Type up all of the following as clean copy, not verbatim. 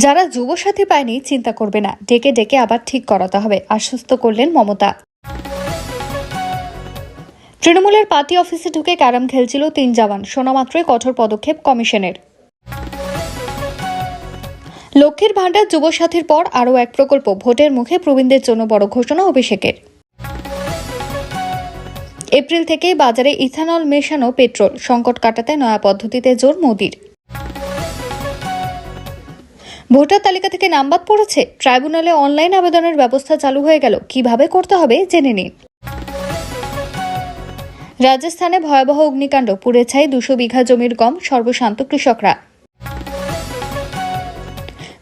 যারা যুবসাথী পায়নি চিন্তা করবে না, ডেকে ডেকে আবার ঠিক করাতে হবে, আশ্বস্ত করলেন মমতা। তৃণমূলের পার্টি অফিসে ঢুকে ক্যারাম খেলছিল 3 জওয়ান, শোনা মাত্রই কঠোর পদক্ষেপ কমিশনের। লক্ষ্মীর ভাণ্ডার যুবসাথীর পর আরও এক প্রকল্প, ভোটের মুখে প্রবীণদের জন্য বড় ঘোষণা অভিষেকের। এপ্রিল থেকেই বাজারে ইথানল মেশানো পেট্রোল, সংকট কাটাতে নয়া পদ্ধতিতে জোর মোদির। ভোটার তালিকা থেকে নাম বাদ পড়েছে, ট্রাইব্যুনালে অনলাইন আবেদনের ব্যবস্থা চালু হয়ে গেল, কিভাবে করতে হবে জেনে নিন। রাজস্থানে ভয়াবহ অগ্নিকাণ্ড, পুড়ে ছাই 200 বিঘা জমির গম, সর্বশান্ত কৃষকরা।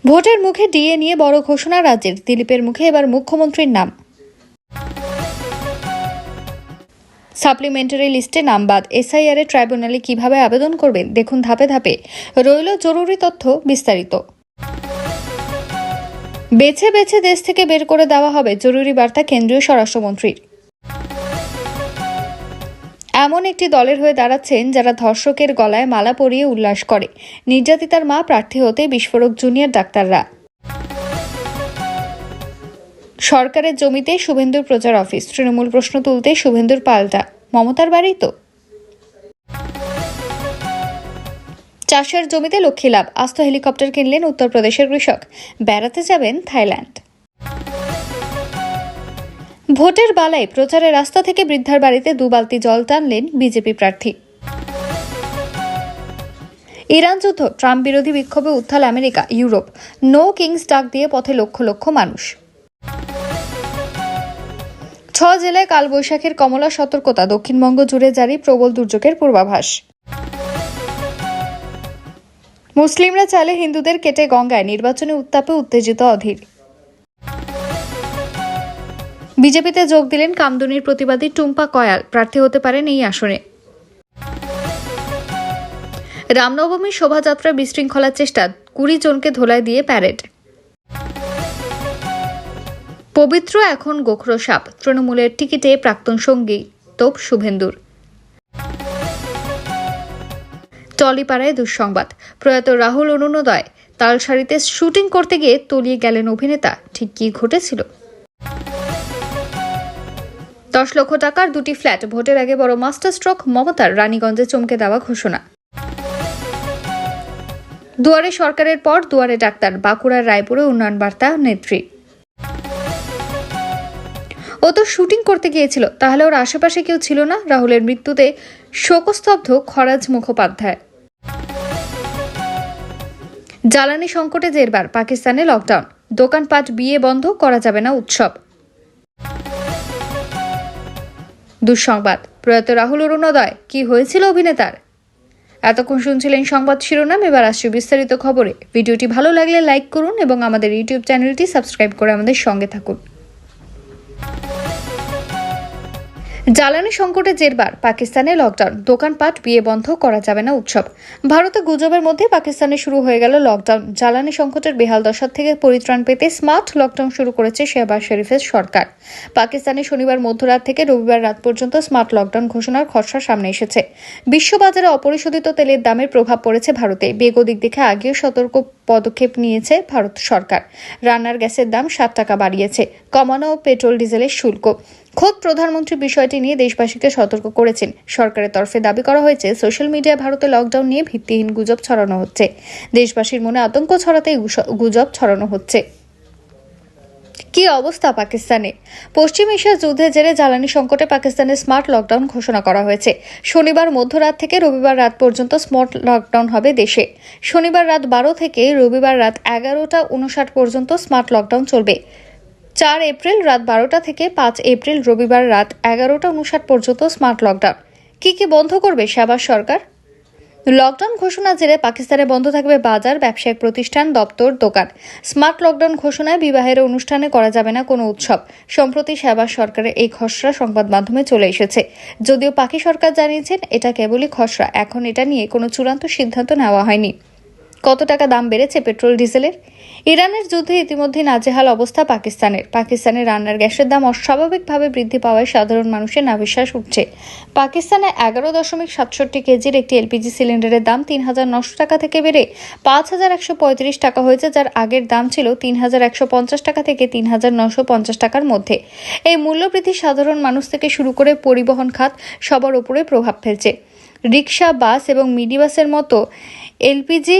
ভোটের মুখে ডিএ নিয়ে বড় ঘোষণা রাজ্যের, দিলীপের মুখে এবার মুখ্যমন্ত্রীর নাম। সাপ্লিমেন্টারি লিস্টে নাম বাদ, এসআইআর এ ট্রাইব্যুনালে কিভাবে আবেদন করবেন দেখুন ধাপে ধাপে, রইল জরুরি তথ্য বিস্তারিত। বেছে বেছে দেশ থেকে বের করে দেওয়া হবে, জরুরি বার্তা কেন্দ্রীয় স্বরাষ্ট্রমন্ত্রীর। এমন একটি দলের হয়ে দাঁড়াচ্ছেন যারা ধর্ষকের গলায় মালা পরিয়ে উল্লাস করে, নির্যাতিতার মা প্রার্থী হতে বিস্ফোরক জুনিয়র ডাক্তাররা। সরকারের জমিতে শুভেন্দুর প্রচার অফিস, তৃণমূল প্রশ্ন তুলতে শুভেন্দুর পাল্টা, মমতার বাড়ি তো। চাষের জমিতে লক্ষ্মী লাভ, আস্ত হেলিকপ্টার কিনলেন উত্তরপ্রদেশের কৃষক, বেড়াতে যাবেন থাইল্যান্ড। ভোটের বালাই প্রচারের রাস্তা থেকে বৃদ্ধার বাড়িতে 2 বালতি জল টানলেন বিজেপি প্রার্থী। ইরান যুদ্ধ, ট্রাম্প বিরোধী বিক্ষোভে উত্তাল আমেরিকা, ইউরোপ, নো কিংস ডাক দিয়ে পথে লক্ষ লক্ষ মানুষ। 6 জেলায় কালবৈশাখীর কমলা সতর্কতা, দক্ষিণবঙ্গ জুড়ে জারি প্রবল দুর্যোগের পূর্বাভাস। মুসলিমরা চাইলে হিন্দুদের কেটে গঙ্গায়, নির্বাচনী উত্তাপে উত্তেজিত অধীর। বিজেপিতে যোগ দিলেন কামদুনির প্রতিবাদী টুম্পা কয়াল, প্রার্থী হতে পারেন এই আসনে। রামনবমীর শোভাযাত্রার বিশৃঙ্খলার চেষ্টা, 20 জনকে ধোলাই দিয়ে প্যারেড। পবিত্র এখন গোখরো সাপ, তৃণমূলের টিকিটে প্রাক্তন সঙ্গী তোপ শুভেন্দুর। টলিপাড়ায় দুঃসংবাদ, প্রয়াত রাহুল অরুণোদয় তালসারিতে শুটিং করতে গিয়ে তলিয়ে গেলেন অভিনেতা, ঠিক কি ঘটেছিল? 10 লক্ষ টাকার 2টি ফ্ল্যাট, ভোটের আগে বড় মাস্টার স্ট্রোক মমতার, রানীগঞ্জে চমকে দেওয়া ঘোষণা। দুয়ারে সরকারের পর দুয়ারে ডাক্তার, বাঁকুড়ার রায়পুরে উন্নয়ন বার্তা নেত্রী। ও তো শুটিং করতে গিয়েছিল, তাহলে ওর আশেপাশে কেউ ছিল না? রাহুলের মৃত্যুতে শোকস্তব্ধ খরাজ মুখোপাধ্যায়। জ্বালানি সংকটে জেরবার, পাকিস্তানে লকডাউন, দোকানপাট, বিয়ে বন্ধ, করা যাবে না উৎসব। দুঃসংবাদ, প্রয়াত রাহুল অরুণোদয়, কি হয়েছিল অভিনেতার? এতক্ষণ শুনছিলেন সংবাদ শিরোনাম, এবার আসছে বিস্তারিত খবরে। ভিডিওটি ভালো লাগলে লাইক করুন এবং আমাদের ইউটিউব চ্যানেলটি সাবস্ক্রাইব করে আমাদের সঙ্গে থাকুন। জ্বালানি সংকটে জেরবার, পাকিস্তানে লকডাউন, দোকানপাট, বিয়ে বন্ধ, করা যাবে না উৎসব। ভারতে গুজবের মধ্যে পাকিস্তানে শুরু হয়ে গেল লকডাউন। জ্বালানি সংকটের বেহাল দশা থেকে পরিত্রাণ পেতে স্মার্ট লকডাউন শুরু করেছে শেহবাজ শরীফের সরকার। পাকিস্তানে শনিবার মধ্যরাত থেকে রবিবার রাত পর্যন্ত স্মার্ট লকডাউন ঘোষণার খসড়া সামনে এসেছে। বিশ্ববাজারে অপরিশোধিত তেলের দামের প্রভাব পড়েছে ভারতে, বেগ দিক দেখে আগেও সতর্ক পদক্ষেপ নিয়েছে ভারত সরকার। রান্নার গ্যাসের দাম 7 টাকা বাড়িয়েছে, কমানো পেট্রোল ডিজেলের শুল্ক। খোদ প্রধানমন্ত্রী বিষয়টি নিয়ে দেশবাসীকে সতর্ক করেছেন। সরকারের তরফে দাবি করা হয়েছে, সোশ্যাল মিডিয়ায় ভারতে লকডাউন নিয়ে ভিত্তিহীন গুজব ছড়ানো হচ্ছে। দেশবাসীর মনে আতঙ্ক ছড়াতে গুজব ছড়ানো হচ্ছে। কি অবস্থা পাকিস্তানে? পশ্চিম এশিয়ার যুদ্ধের জেরে জ্বালানি সংকটে পাকিস্তানে স্মার্ট লকডাউন ঘোষণা করা হয়েছে। শনিবার মধ্যরাত থেকে রবিবার রাত পর্যন্ত স্মার্ট লকডাউন হবে দেশে। শনিবার রাত 12 থেকে রবিবার রাত 11:59 পর্যন্ত স্মার্ট লকডাউন চলবে। 4 এপ্রিল রাত 12টা থেকে 5 এপ্রিল রবিবার রাত 11:59 পর্যন্ত স্মার্ট লকডাউন। কি বন্ধ করবে শেহবাজ সরকার? লকডাউন ঘোষণা জেরে পাকিস্তানে বন্ধ থাকবে বাজার, ব্যবসায়িক প্রতিষ্ঠান, দপ্তর, দোকান। স্মার্ট লকডাউন ঘোষণায় বিবাহের অনুষ্ঠানে করা যাবে না কোনো উৎসব। সম্প্রতি শেহবাজ সরকারের এই খসড়া সংবাদ মাধ্যমে চলে এসেছে। যদিও পাকি সরকার জানিয়েছেন এটা কেবলই খসড়া, এখন এটা নিয়ে কোনো চূড়ান্ত সিদ্ধান্ত নেওয়া হয়নি। কত টাকা দাম বেড়েছে পেট্রোল ডিজেলের? ইরানের যুদ্ধে ইতিমধ্যে নাজেহাল অবস্থা পাকিস্তানের রান্নার গ্যাসের দাম অস্বাভাবিকভাবে বৃদ্ধি পাওয়ায় সাধারণ মানুষের নাভিশ্বাস উঠছে। পাকিস্তানে 11.67 কেজির একটি এলপিজি সিলিন্ডারের দাম 3,900 টাকা থেকে বেড়ে 5,135 টাকা হয়েছে, যার আগের দাম ছিল 3,150 টাকা থেকে 3,950 টাকার মধ্যে। এই মূল্যবৃদ্ধি সাধারণ মানুষ থেকে শুরু করে পরিবহন খাত সবার উপরে প্রভাব ফেলছে। রিক্সা, বাস এবং মিনি বাসের মতো এলপিজি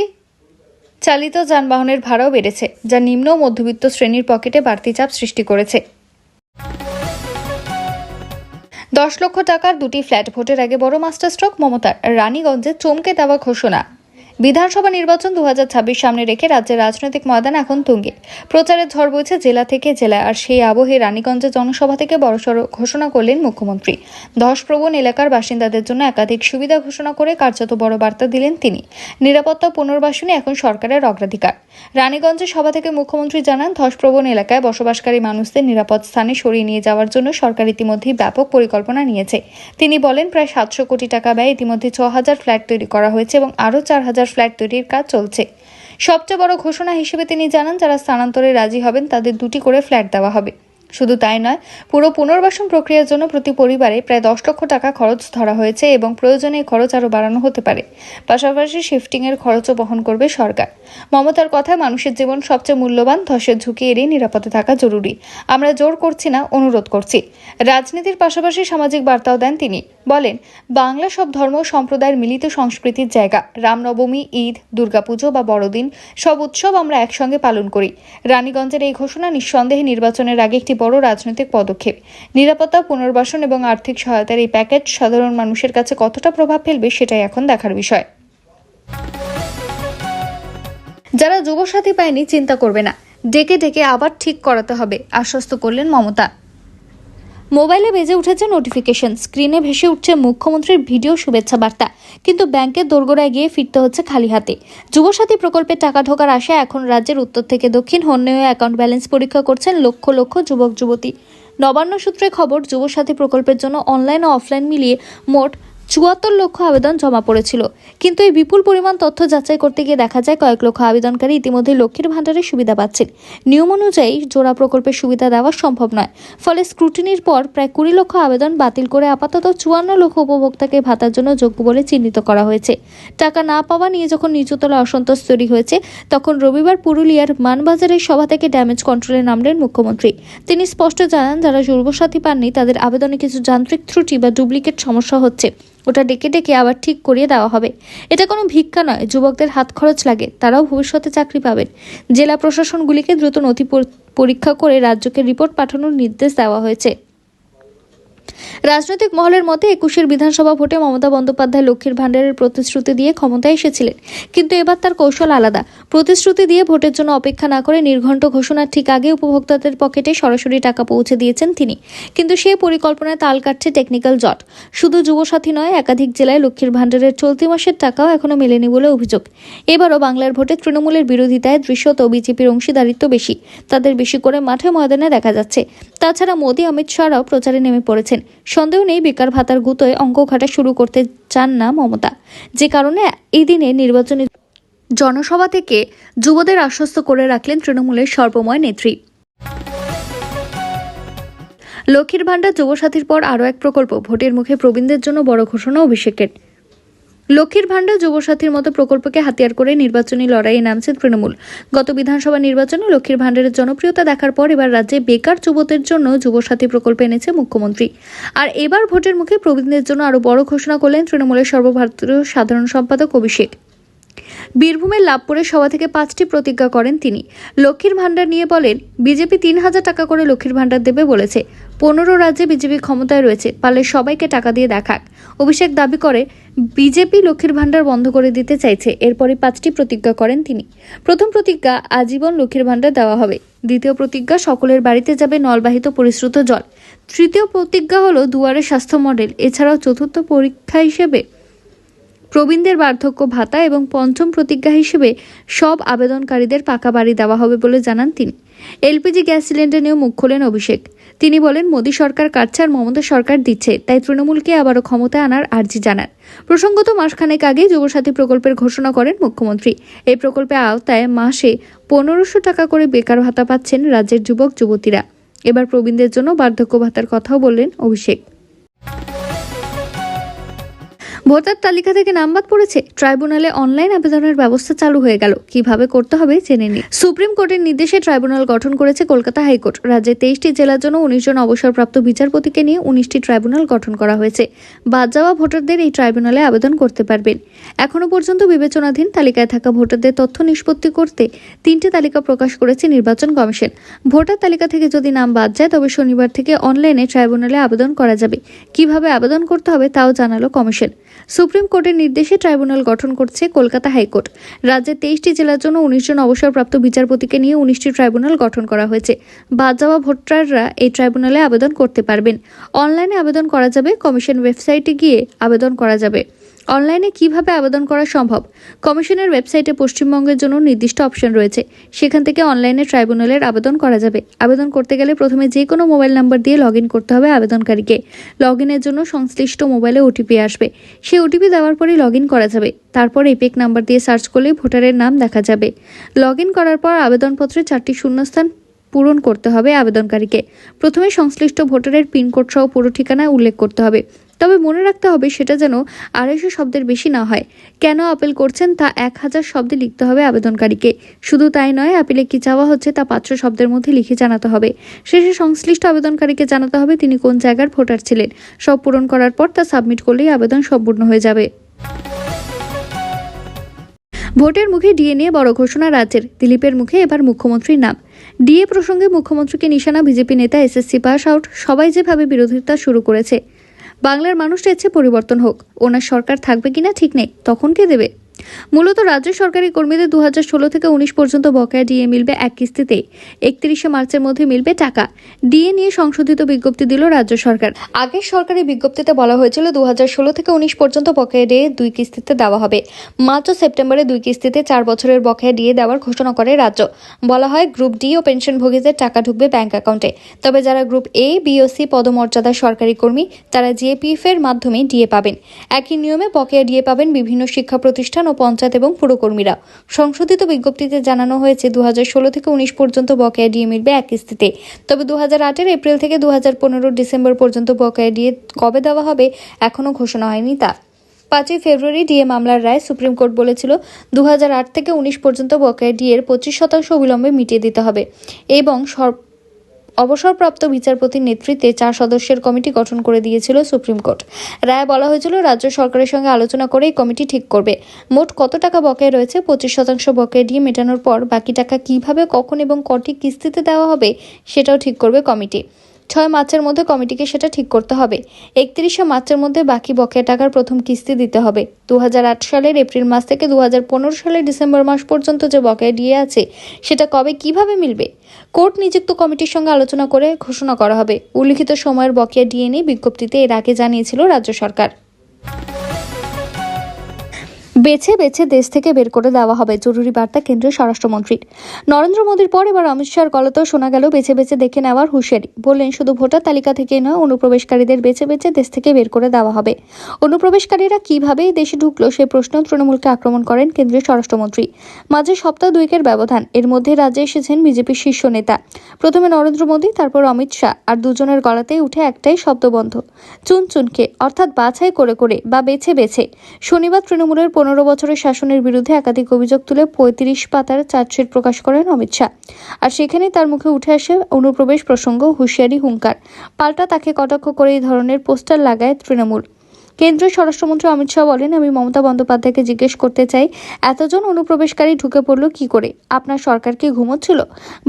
চালিত যানবাহনের ভাড়াও বেড়েছে, যা নিম্ন ও মধ্যবিত্ত শ্রেণীর পকেটে বাড়তি চাপ সৃষ্টি করেছে। 10 লক্ষ টাকার 2টি ফ্ল্যাট, ভোটের আগে বড় মাস্টার স্ট্রোক মমতার। রানীগঞ্জে চমকে দেওয়া ঘোষণা। বিধানসভা নির্বাচন 2026 সামনে রেখে রাজ্যের রাজনৈতিক ময়দান এখন তুঙ্গে। প্রচারের ঝড় বইছে জেলা থেকে জেলায়, আর সেই আবহে রানীগঞ্জে জনসভা থেকে বড়সড় ঘোষণা করলেন মুখ্যমন্ত্রী। ধসপ্রবণ এলাকার বাসিন্দাদের জন্য একাধিক সুবিধা ঘোষণা করে কার্যত বড় বার্তা দিলেন তিনি। নিরাপত্তা পুনর্বাসনে এখন সরকারের অগ্রাধিকার। রানীগঞ্জে সভা থেকে মুখ্যমন্ত্রী জানান, ধসপ্রবণ এলাকায় বসবাসকারী মানুষদের নিরাপদ স্থানে সরিয়ে নিয়ে যাওয়ার জন্য সরকার ইতিমধ্যেই ব্যাপক পরিকল্পনা নিয়েছে। তিনি বলেন, প্রায় 700 কোটি টাকা ব্যয়ে ইতিমধ্যে 6,000 ফ্ল্যাট তৈরি করা হয়েছে এবং আরও 4,000 ফ্ল্যাট তৈরির কাজ চলছে। সবচেয়ে বড় ঘোষণা হিসেবে তিনি জানান, যারা স্থানান্তরে রাজি হবেন তাদের 2টি করে ফ্ল্যাট দেওয়া হবে। শুধু তাই নয়, পুরো পুনর্বাসন প্রক্রিয়ার জন্য প্রতি পরিবারে প্রায় 10 লক্ষ টাকা খরচ ধরা হয়েছে এবং প্রয়োজনে এই খরচ আরও বাড়ানো হতে পারে। পাশাপাশি শিফটিংয়ের খরচও বহন করবে সরকার। মমতার কথায়, মানুষের জীবন সবচেয়ে মূল্যবান, ধসের ঝুঁকি এড়িয়ে নিরাপদে থাকা জরুরি। আমরা জোর করছি না, অনুরোধ করছি। রাজনীতির পাশাপাশি সামাজিক বার্তাও দেন তিনি। বলেন, বাংলা সব ধর্ম ও সম্প্রদায়ের মিলিত সংস্কৃতির জায়গা। রামনবমী, ঈদ, দুর্গাপুজো বা বড়দিন সব উৎসব আমরা একসঙ্গে পালন করি। রানীগঞ্জের এই ঘোষণা নিঃসন্দেহে নির্বাচনের আগে একটি বড় রাজনৈতিক পদক্ষেপ। নিরাপত্তা, পুনর্বাসন এবং আর্থিক সহায়তার এই প্যাকেজ সাধারণ মানুষের কাছে কতটা প্রভাব ফেলবে সেটাই এখন দেখার বিষয়। যারা যুবসাথী পায়নি চিন্তা করবে না, ডেকে ডেকে আবার ঠিক করাতে হবে, আশ্বস্ত করলেন মমতা। মোবাইলে বেজে উঠেছে নোটিফিকেশন, স্ক্রিনে ভেসে উঠছে মুখ্যমন্ত্রীর ভিডিও শুভেচ্ছা বার্তা, কিন্তু ব্যাংকের দোরগোড়ায় গিয়ে ফিরতে হচ্ছে খালি হাতে। যুবসাথী প্রকল্পে টাকা ঢোকার আশায় এখন রাজ্যের উত্তর থেকে দক্ষিণ হন্যে অ্যাকাউন্ট ব্যালেন্স পরীক্ষা করছেন লক্ষ লক্ষ যুবক যুবতী। নবান্ন সূত্রে খবর, যুবসাথী প্রকল্পের জন্য অনলাইন ও অফলাইন মিলিয়ে মোট 74 লক্ষ আবেদন জমা পড়েছিল, কিন্তু এই বিপুল পরিমাণ তথ্য যাচাই করতে গিয়ে দেখা যায় কয়েক লক্ষ আবেদনকারী ইতিমধ্যে লক্ষ্মীর ভাণ্ডারের সুবিধা পাচ্ছেন। নিয়ম অনুযায়ী জোড়া প্রকল্পের সুবিধা দেওয়া সম্ভব নয়, ফলে স্ক্রুটিনির পর প্রায় 20 লক্ষ আবেদন বাতিল করে আপাতত 54 লক্ষ উপভোক্তাকে ভাতার জন্য যোগ্য বলে চিহ্নিত করা হয়েছে। টাকা না পাওয়া নিয়ে যখন নিচুতলা অসন্তোষ তৈরি হয়েছে, তখন রবিবার পুরুলিয়ার মানবাজারের সভা থেকে ড্যামেজ কন্ট্রোলে নামলেন মুখ্যমন্ত্রী। তিনি স্পষ্ট জানান, যারা যুবসাথী পাননি তাদের আবেদনে কিছু যান্ত্রিক ত্রুটি বা ডুপ্লিকেট সমস্যা হচ্ছে, ওটা ডেকে ডেকে আবার ঠিক করিয়ে দেওয়া হবে। এটা কোনো ভিক্ষা নয়, যুবকদের হাত খরচ লাগে, তারাও ভবিষ্যতে চাকরি পাবেন। জেলা প্রশাসনগুলিকে দ্রুত নথি পরীক্ষা করে রাজ্যকে রিপোর্ট পাঠানোর নির্দেশ দেওয়া হয়েছে। রাজনৈতিক মহলের মতে 21-এর বিধানসভা ভোটে মমতা বন্দ্যোপাধ্যায় লক্ষ্মীর ভাণ্ডারের প্রতিশ্রুতি দিয়ে ক্ষমতায় এসেছিলেন, কিন্তু এবার তার কৌশল আলাদা। প্রতিশ্রুতি দিয়ে ভোটের জন্য অপেক্ষা না করে নির্ঘণ্ট ঘোষণার ঠিক আগে উপভোক্তাদের পকেটে সরাসরি টাকা পৌঁছে দিয়েছেন তিনি। কিন্তু সেই পরিকল্পনায় তাল কাটছে টেকনিক্যাল জট। শুধু যুবসাথী নয়, একাধিক জেলায় লক্ষ্মীর ভাণ্ডারের চলতি মাসের টাকাও এখনো মেলেনি বলে অভিযোগ। এবারও বাংলার ভোটে তৃণমূলের বিরোধিতায় দৃশ্যত বিজেপির অংশীদারিত্ব বেশি, তাদের বেশি করে মাঠে ময়দানে দেখা যাচ্ছে। তাছাড়া মোদী, অমিত শাহরাও প্রচারে নেমে পড়েছেন। সন্দেহ নেই, বেকার ভাতার গুঁতোয় অঙ্ক ঘাটা শুরু করতে চান না মমতা, যে কারণে এই দিনে নির্বাচনী জনসভা থেকে যুবদের আশ্বস্ত করে রাখলেন তৃণমূলের সর্বময় নেত্রী। লক্ষ্মীর ভাণ্ডার যুবসাথীর পর আরও এক প্রকল্প, ভোটের মুখে প্রবীণদের জন্য বড় ঘোষণা অভিষেকের। লক্ষ্মীর ভাণ্ডার যুবসাথীর মতো প্রকল্পকে হাতিয়ার করে নির্বাচনী লড়াইয়ে নামছে তৃণমূল। গত বিধানসভা নির্বাচনে লক্ষ্মীর ভাণ্ডারের জনপ্রিয়তা দেখার পর এবার রাজ্যে বেকার যুবদের জন্য যুবসাথী প্রকল্প এনেছে মুখ্যমন্ত্রী। আর এবার ভোটের মুখে প্রবীণদের জন্য আরও বড় ঘোষণা করলেন তৃণমূলের সর্বভারতীয় সাধারণ সম্পাদক অভিষেক। বীরভূমের লাভপুরের সভা থেকে 5টি প্রতিজ্ঞা করেন তিনি। লক্ষ্মীর ভাণ্ডার নিয়ে বলেন, বিজেপি 3,000 টাকা করে লক্ষ্মীর ভাণ্ডার দেবে বলেছে। 15 রাজ্যে বিজেপি ক্ষমতায় রয়েছে, পারলে সবাইকে টাকা দিয়ে দেখাক। অভিষেক দাবি করে বিজেপি লক্ষ্মীর ভাণ্ডার বন্ধ করে দিতে চাইছে। এরপরে 5টি প্রতিজ্ঞা করেন তিনি। প্রথম প্রতিজ্ঞা, আজীবন লক্ষ্মীর ভাণ্ডার দেওয়া হবে। দ্বিতীয় প্রতিজ্ঞা, সকলের বাড়িতে যাবে নলবাহিত পরিশ্রুত জল। তৃতীয় প্রতিজ্ঞা হলো দুয়ারে স্বাস্থ্য মডেল। এছাড়াও চতুর্থ পরীক্ষা হিসেবে প্রবীণদের বার্ধক্য ভাতা এবং পঞ্চম প্রতিজ্ঞা হিসেবে সব আবেদনকারীদের পাকা বাড়ি দেওয়া হবে বলে জানান তিনি। এলপিজি গ্যাস সিলিন্ডার নিয়েও মুখ খোলেন অভিষেক। তিনি বলেন, মোদী সরকার কাটছে আর মমতা সরকার দিচ্ছে, তাই তৃণমূলকে আবারও ক্ষমতায় আনার আর্জি জানান। প্রসঙ্গত মাসখানেক আগে যুবসাথী প্রকল্পের ঘোষণা করেন মুখ্যমন্ত্রী। এই প্রকল্পের আওতায় মাসে 1500 টাকা করে বেকার ভাতা পাচ্ছেন রাজ্যের যুবক যুবতীরা। এবার প্রবীণদের জন্য বার্ধক্য ভাতার কথাও বললেন অভিষেক। ভোটার তালিকা থেকে নাম বাদ পড়েছে, ট্রাইব্যুনালে অনলাইন আবেদনের ব্যবস্থা চালু হয়ে গেল। কিভাবে করতে হবে জেনে নিন। সুপ্রিম কোর্টের নির্দেশে ট্রাইব্যুনাল গঠন করেছে কলকাতা হাইকোর্ট। রাজ্যে 23টি জেলার জন্য 19 জন অবসরপ্রাপ্ত বিচারপতিকে নিয়ে 19টি ট্রাইব্যুনাল গঠন করা হয়েছে। বাদ যাওয়া ভোটারদের এই ট্রাইব্যুনালে আবেদন করতে পারবেন। এখনো পর্যন্ত বিবেচনাধীন তালিকায় থাকা ভোটারদের তথ্য নিষ্পত্তি করতে 3টি তালিকা প্রকাশ করেছে নির্বাচন কমিশন। ভোটার তালিকা থেকে যদি নাম বাদ যায় তবে শনিবার থেকে অনলাইনে ট্রাইব্যুনালে আবেদন করা যাবে। কিভাবে আবেদন করতে হবে তাও জানালো কমিশন। সুপ্রিম কোর্টের নির্দেশে ট্রাইব্যুনাল গঠন করছে কলকাতা হাইকোর্ট। রাজ্যের 23টি জেলার জন্য 19 জন অবসরপ্রাপ্ত বিচারপতিকে নিয়ে 19টি ট্রাইব্যুনাল গঠন করা হয়েছে। বাদ যাওয়া ভোটাররা এই ট্রাইব্যুনালে আবেদন করতে পারবেন। অনলাইনে আবেদন করা যাবে, কমিশন ওয়েবসাইটে গিয়ে আবেদন করা যাবে। অনলাইনে কিভাবে আবেদন করা সম্ভব? কমিশনের ওয়েবসাইটে পশ্চিমবঙ্গের জন্য নির্দিষ্ট অপশন রয়েছে, সেখান থেকে অনলাইনে ট্রাইব্যুনালের আবেদন করা যাবে। আবেদন করতে গেলে প্রথমে যে কোনো মোবাইল নাম্বার দিয়ে লগ ইন করতে হবে আবেদনকারীকে। লগ ইনের জন্য সংশ্লিষ্ট মোবাইলে ওটিপি আসবে, সেই ওটিপি দেওয়ার পরেই লগ ইন করা যাবে। তারপর এপিক নাম্বার দিয়ে সার্চ করলেই ভোটারের নাম দেখা যাবে। লগ ইন করার পর আবেদনপত্রে 4টি শূন্যস্থান পূরণ করতে হবে আবেদনকারীকে। প্রথমে সংশ্লিষ্ট ভোটারের পিনকোড সহ পুরো ঠিকানা উল্লেখ করতে হবে। তবে মনে রাখতে হবে সেটা যেন 250 শব্দের বেশি না হয়। কেন আপিল করছেন তা 1000 শব্দে লিখতে হবে আবেদনকারীকে। শুধু তাই নয়, আপিলে কি চাওয়া হচ্ছে তা 500 শব্দের মধ্যে লিখে জানাতে হবে। শেষে সংশ্লিষ্ট আবেদনকারীকে জানাতে হবে তিনি কোন জায়গার ভোটার ছিলেন। সব পূরণ করার পর তা সাবমিট করলেই আবেদন সম্পূর্ণ হয়ে যাবে। ভোটের মুখে ডিএ নিয়ে বড় ঘোষণা রাজ্যের। দিলীপের মুখে এবার মুখ্যমন্ত্রীর নাম। ডিএ প্রসঙ্গে মুখ্যমন্ত্রীকে নিশানা বিজেপি নেতা এসএসসি পাস আউট। সবাই যেভাবে বিরোধিতা শুরু করেছে, বাংলার মানুষ চাইছে পরিবর্তন হোক। ওনার সরকার থাকবে কিনা ঠিক নেই, তখন কে দেবে? মূলত রাজ্য সরকারি কর্মীদের 2016 থেকে 19 পর্যন্ত বকেয়া ডিএ মিলবে এক কিস্তিতে। 31শে মার্চের মধ্যে মিলবে টাকা। ডিএ নিয়ে সংশোধিত বিজ্ঞপ্তি দিল রাজ্য সরকার। আগের সরকারি বিজ্ঞপ্তিতে বলা হয়েছিল 2016 থেকে 19 পর্যন্ত বকেয়া ডিএ 2 কিস্তিতে দেওয়া হবে। মার্চ ও সেপ্টেম্বরে 2 কিস্তিতে 4 বছরের বকেয়া ডিএ দেওয়ার ঘোষণা করে রাজ্য। বলা হয় গ্রুপ ডি ও পেনশনভোগীদের টাকা ঢুকবে ব্যাংক অ্যাকাউন্টে। তবে যারা গ্রুপ এ, বি ও সি পদমর্যাদার সরকারি কর্মী তারা জিএপিএফ এর মাধ্যমে ডিএ পাবেন। একই নিয়মে বকেয়া ডিএ পাবেন বিভিন্ন শিক্ষা প্রতিষ্ঠান ও পঞ্চায়েত এবং পুরকর্মীরা। সংশোধিত বিজ্ঞপ্তিতে জানানো হয়েছে 2016 থেকে 19 পর্যন্ত বকেয়া ডিএ মিলবে এক কিস্তিতে। তবে 2008 এপ্রিল থেকে 2015 ডিসেম্বর পর্যন্ত বকেয়া ডিএ কবে দেওয়া হবে এখনো ঘোষণা হয়নি তা। 5 ফেব্রুয়ারি ডিএ মামলার রায় সুপ্রিম কোর্ট বলেছিল 2008 থেকে 19 পর্যন্ত বকেয়া ডিএর 25% অবিলম্বে মিটিয়ে দিতে হবে এবং অবসরপ্রাপ্ত বিচারপতির নেতৃত্বে 4 সদস্যের কমিটি গঠন করে দিয়েছিল সুপ্রিম কোর্ট। রায়ে বলা হয়েছিল রাজ্য সরকারের সঙ্গে আলোচনা করে এই কমিটি ঠিক করবে মোট কত টাকা বকেয়া রয়েছে। 25% বকেয়া ডিএ মেটানোর পর বাকি টাকা কিভাবে, কখন এবং কটি কিস্তিতে দেওয়া হবে সেটাও ঠিক করবে কমিটি। 6 মার্চের মধ্যে কমিটিকে সেটা ঠিক করতে হবে। 31শে মার্চের মধ্যে বাকি বকেয়া টাকার প্রথম কিস্তি দিতে হবে। 2008 সালের এপ্রিল মাস থেকে 2015 সালের ডিসেম্বর মাস পর্যন্ত যে বকেয়া ডিএ আছে সেটা কবে কিভাবে মিলবে কোর্ট নিযুক্ত কমিটির সঙ্গে আলোচনা করে ঘোষণা করা হবে। উল্লিখিত সময়ের বকেয়া ডিএ নিয়ে বিজ্ঞপ্তিতে এর আগে জানিয়েছিল রাজ্য সরকার। বেছে বেছে দেশ থেকে বের করে দেওয়া হবে, জরুরি বার্তা কেন্দ্রীয় স্বরাষ্ট্রমন্ত্রীর। নরেন্দ্র মোদীর পর এবার অমিত শাহর গলাতেও শোনা গেল বেছে বেছে দেখে নেওয়ার হুঁশিয়ারি। বললেন শুধু ভোটার তালিকা থেকেই নয়, অনুপ্রবেশকারীদের বেছে বেছে দেশ থেকে বের করে দেওয়া হবে। অনুপ্রবেশকারীরা কিভাবে দেশে ঢুকলো সে প্রশ্ন তৃণমূলকে আক্রমণ করেন কেন্দ্রীয় স্বরাষ্ট্রমন্ত্রী। মাঝে সপ্তাহ 2 ব্যবধান। এর মধ্যে রাজ্যে এসেছেন বিজেপির শীর্ষ নেতা। প্রথমে নরেন্দ্র মোদী, তারপর অমিত শাহ, আর দুজনের গলাতেই উঠে একটাই শব্দবন্ধ, চুনচুনকে, অর্থাৎ বাছাই করে করে বা বেছে বেছে। শনিবার তৃণমূলের 15 বছরের শাসনের বিরুদ্ধে একাধিক অভিযোগ তুলে 35 পাতার চার্জশিট প্রকাশ করেন অমিত শাহ। আর সেখানেই তার মুখে উঠে আসে অনুপ্রবেশ প্রসঙ্গ, হুঁশিয়ারি, হুঙ্কার। পাল্টা তাকে কটাক্ষ করে এই ধরনের পোস্টার লাগায় তৃণমূল। কেন্দ্রীয় স্বরাষ্ট্রমন্ত্রী অমিত শাহ বলেন, আমি মমতা বন্দ্যোপাধ্যায়কে জিজ্ঞেস করতে চাই, এতজন অনুপ্রবেশকারী ঢুকে পড়ল কি করে? আপনার সরকার কি ঘুমোচ্ছিল?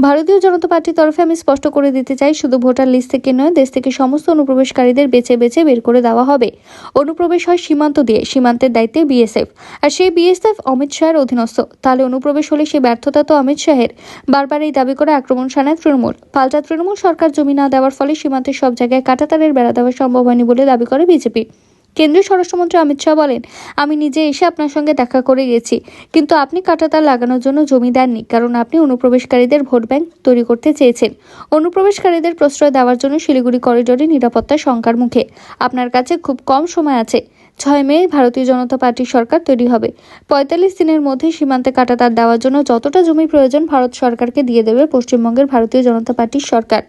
ভারতীয় জনতা পার্টির তরফে আমি স্পষ্ট করে দিতে চাই, শুধু ভোটার লিস্ট থেকে নয়, দেশ থেকে সমস্ত অনুপ্রবেশকারীদের বেছে বেছে বের করে দেওয়া হবে। অনুপ্রবেশ হয় সীমান্ত দিয়ে, সীমান্তের দায়িত্বে বিএসএফ, আর সেই বিএসএফ অমিত শাহের অধীনস্থ। তাহলে অনুপ্রবেশ হলে সেই ব্যর্থতা তো অমিত শাহের। বারবার এই দাবি করে আক্রমণ শানায় তৃণমূল। পাল্টা তৃণমূল সরকার জমি না দেওয়ার ফলে সীমান্তের সব জায়গায় কাঁটাতারের বেড়া দেওয়া সম্ভব হয়নি বলে দাবি করে বিজেপি। কেন্দ্রীয় স্বরাষ্ট্রমন্ত্রী অমিত শাহ বলেন, আমি নিজে এসে আপনার সঙ্গে দেখা করে গেছি, কিন্তু আপনি কাঁটাতার লাগানোর জন্য জমি দেননি, কারণ আপনি অনুপ্রবেশকারীদের ভোট ব্যাংক তৈরি করতে চেয়েছেন। অনুপ্রবেশকারীদের প্রশ্রয় দেওয়ার জন্য শিলিগুড়ি করিডোরে নিরাপত্তার শঙ্কার মুখে। আপনার কাছে খুব কম সময় আছে। 6 মে ভারতীয় জনতা পার্টির সরকার তৈরি হবে। 45 দিনের মধ্যে সীমান্তে কাঁটাতার দেওয়ার জন্য যতটা জমি প্রয়োজন ভারত সরকারকে দিয়ে দেবে পশ্চিমবঙ্গের ভারতীয় জনতা পার্টির সরকার।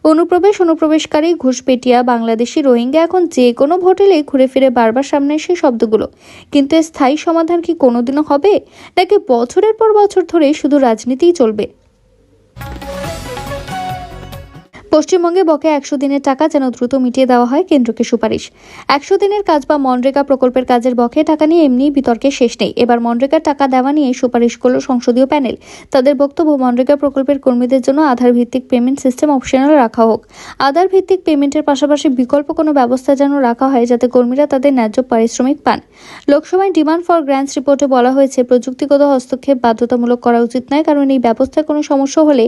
অনুপ্রবেশকারী, ঘুষপেটিয়া, বাংলাদেশি, রোহিঙ্গা এখন যে কোনো ভোট এলেই ঘুরে ফিরে বারবার সামনে এসে শব্দগুলো। কিন্তু এর স্থায়ী সমাধান কি কোনোদিনও হবে, নাকি বছরের পর বছর ধরে শুধু রাজনীতিই চলবে? পশ্চিমবঙ্গে বকেয়া 100 দিনের টাকা যেন দ্রুত মিটিয়ে দেওয়া হয়, কেন্দ্রকে সুপারিশ। 100 দিনের কাজ বা মনরেগা প্রকল্পের কাজের বকেয়া টাকা নিয়ে এমনি বিতর্কের শেষ নেই। এবার মনরেগার টাকা দেওয়া নিয়ে সুপারিশ করল সংসদীয় প্যানেল। তাদের বক্তব্য, মনরেগা প্রকল্পের কর্মীদের জন্য আধার ভিত্তিক পেমেন্ট সিস্টেম অপশনাল রাখা হোক। আধার ভিত্তিক পেমেন্টের পাশাপাশি বিকল্প কোনো ব্যবস্থা যেন রাখা হয়, যাতে কর্মীরা তাদের ন্যায্য পারিশ্রমিক পান। লোকসভায় ডিমান্ড ফর গ্র্যান্টস রিপোর্টে বলা হয়েছে, প্রযুক্তিগত হস্তক্ষেপ বাধ্যতামূলক করা উচিত নয়, কারণ এই ব্যবস্থায় কোনো সমস্যা হলে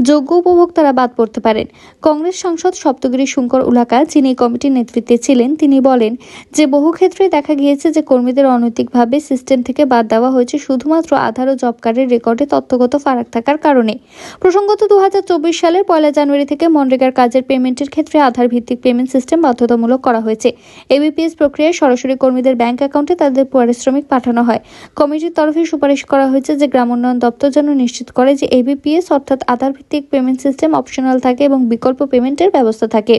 যোগ্য উপভোক্তারা বাদ পড়তে পারেন। কংগ্রেস সাংসদ সপ্তগিরি শুঙ্কর উলাকা, যিনি কমিটির নেতৃত্বে ছিলেন, তিনি বলেন যে বহু ক্ষেত্রে দেখা গিয়েছে যে কর্মীদের অনৈতিকভাবে সিস্টেম থেকে বাদ দেওয়া হয়েছে শুধুমাত্র আধার ও জব কার্ডের রেকর্ডে তথ্যগত ফারাক থাকার কারণে। প্রসঙ্গত 2024 সালের 1 জানুয়ারি থেকে মনরেগার কাজের পেমেন্টের ক্ষেত্রে আধার ভিত্তিক পেমেন্ট সিস্টেম বাধ্যতামূলক করা হয়েছে। এবিপিএস প্রক্রিয়ায় সরাসরি কর্মীদের ব্যাংক অ্যাকাউন্টে তাদের পারিশ্রমিক পাঠানো হয়। কমিটির তরফে সুপারিশ করা হয়েছে যে গ্রাম উন্নয়ন দপ্তর যেন নিশ্চিত করে যে এবিপিএস অর্থাৎ আধার ভিত্তিক পেমেন্ট সিস্টেম অপশনাল থাকে এবং বিকল্প পেমেন্টের ব্যবস্থা থাকে।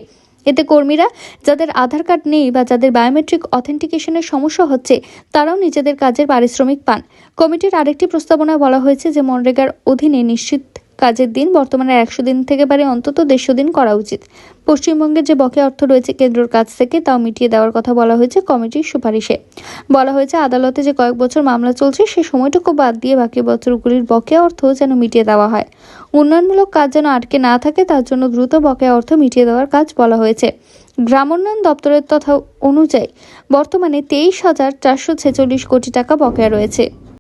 এতে কর্মীরা যাদের আধার কার্ড নেই বা যাদের বায়োমেট্রিক অথেন্টিকেশনের সমস্যা হচ্ছে, তারাও নিজেদের কাজের পারিশ্রমিক পান। কমিটির আরেকটি প্রস্তাবনায় বলা হয়েছে যে মনরেগার অধীনে নিশ্চিত কাজের দিন বর্তমানে 100 দিন থেকে বাড়ে অন্তত 150 দিন করা উচিত। পশ্চিমবঙ্গের যে বকেয়া অর্থ রয়েছে কেন্দ্রের কাছ থেকে, তাও মিটিয়ে দেওয়ার কথা বলা হয়েছে কমিটির সুপারিশে। বলা হয়েছে, আদালতে যে কয়েক বছর মামলা চলছে সে সময়টুকু বাদ দিয়ে বাকি বছরগুলির বকেয়া অর্থ যেন মিটিয়ে দেওয়া হয়। উন্নয়নমূলক কাজ যেন আটকে না থাকে, তার জন্য দ্রুত বকেয়া অর্থ মিটিয়ে দেওয়ার কাজ বলা হয়েছে। গ্রাম উন্নয়ন দপ্তরের তথ্য অনুযায়ী বর্তমানে 23,446 কোটি টাকা বকেয়া রয়েছে।